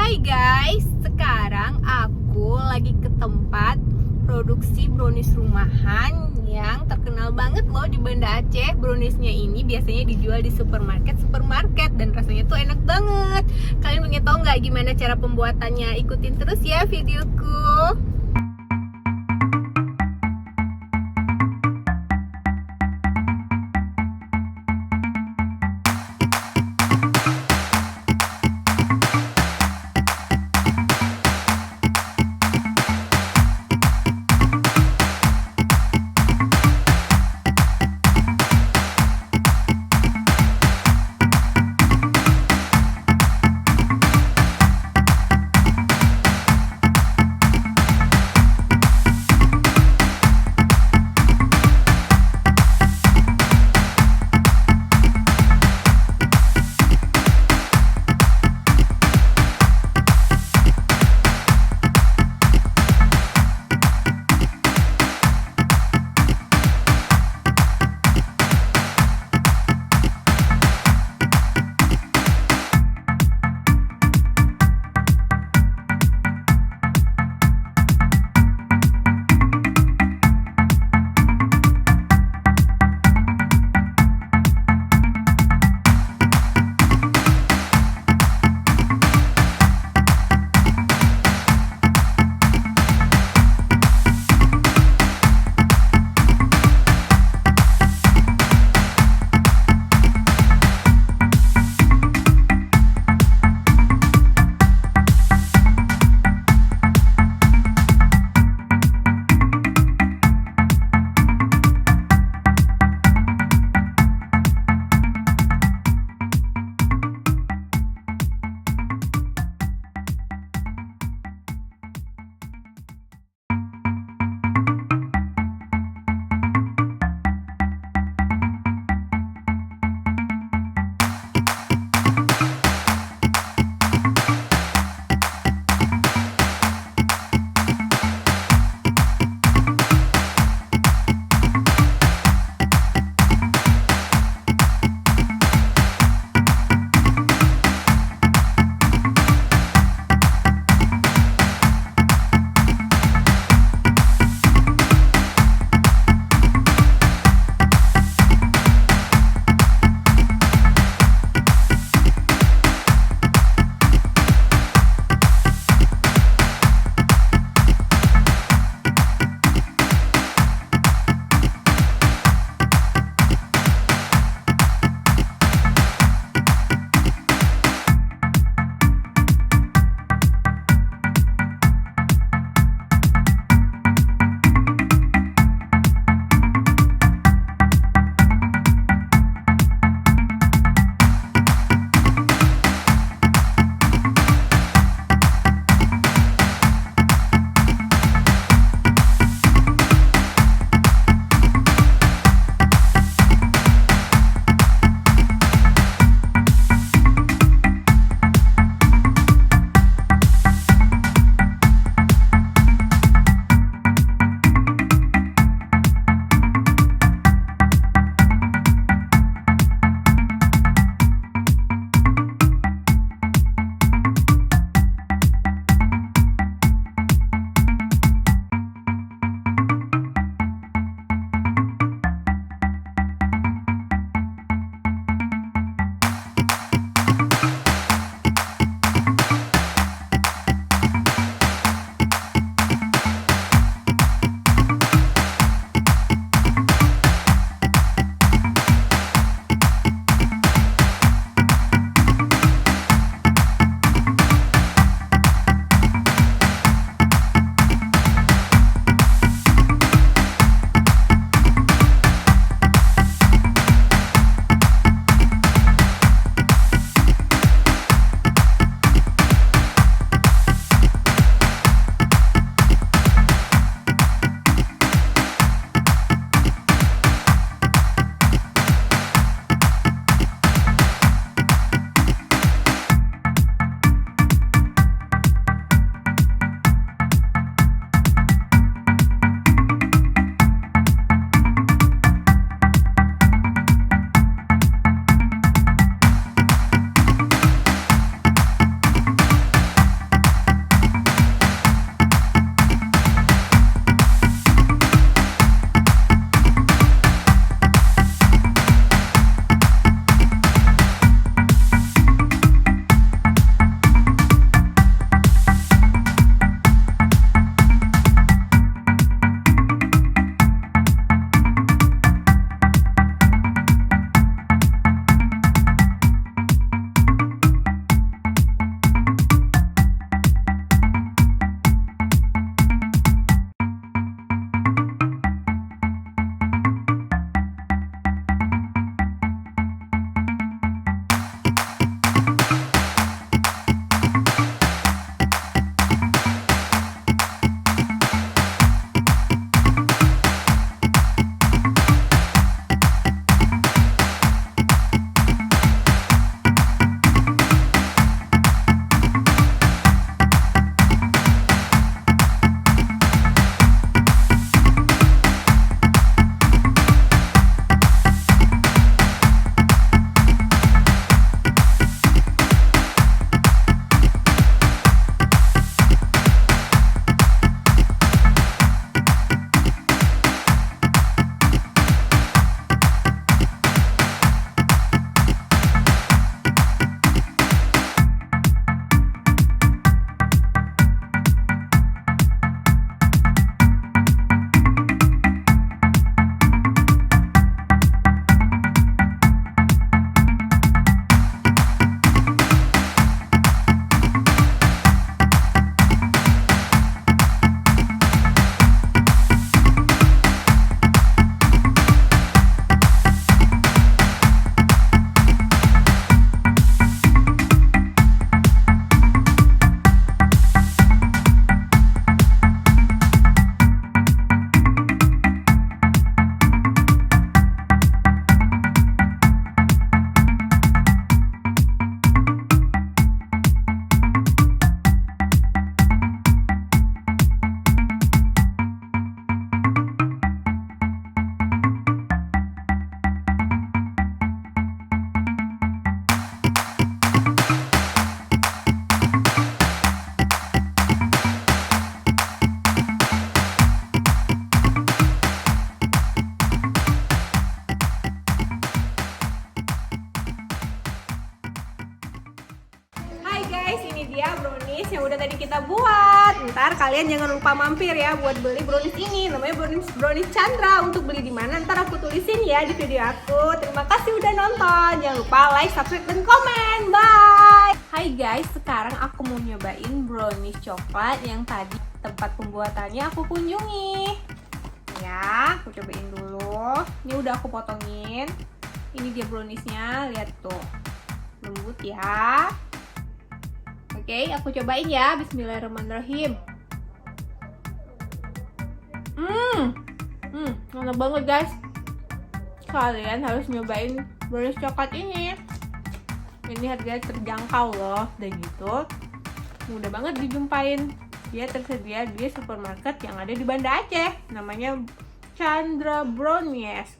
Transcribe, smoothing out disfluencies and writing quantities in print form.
Hai guys, sekarang aku lagi ke tempat produksi brownies rumahan yang terkenal banget loh di Banda Aceh. Browniesnya ini biasanya dijual di supermarket dan rasanya tuh enak banget. Kalian pengen tahu nggak gimana cara pembuatannya? Ikutin terus ya videoku. brownies yang udah tadi kita buat. Ntar kalian jangan lupa mampir ya buat beli brownies ini. Namanya brownies Chandra. Untuk beli di mana ntar aku tulisin ya di video aku. Terima kasih udah nonton. Jangan lupa like, subscribe, dan komen. Bye. Hai guys, sekarang aku mau nyobain brownies coklat yang tadi tempat pembuatannya aku kunjungi. Ya, aku cobain dulu. Ini udah aku potongin. Ini dia browniesnya, lihat tuh, lembut ya. Oke, aku cobain ya. Bismillahirrahmanirrahim. Enak banget guys. Kalian harus nyobain brownies coklat ini. Ini harganya terjangkau loh, dan gitu mudah banget dijumpain. Dia tersedia di supermarket yang ada di Banda Aceh. Namanya Chandra Brownies.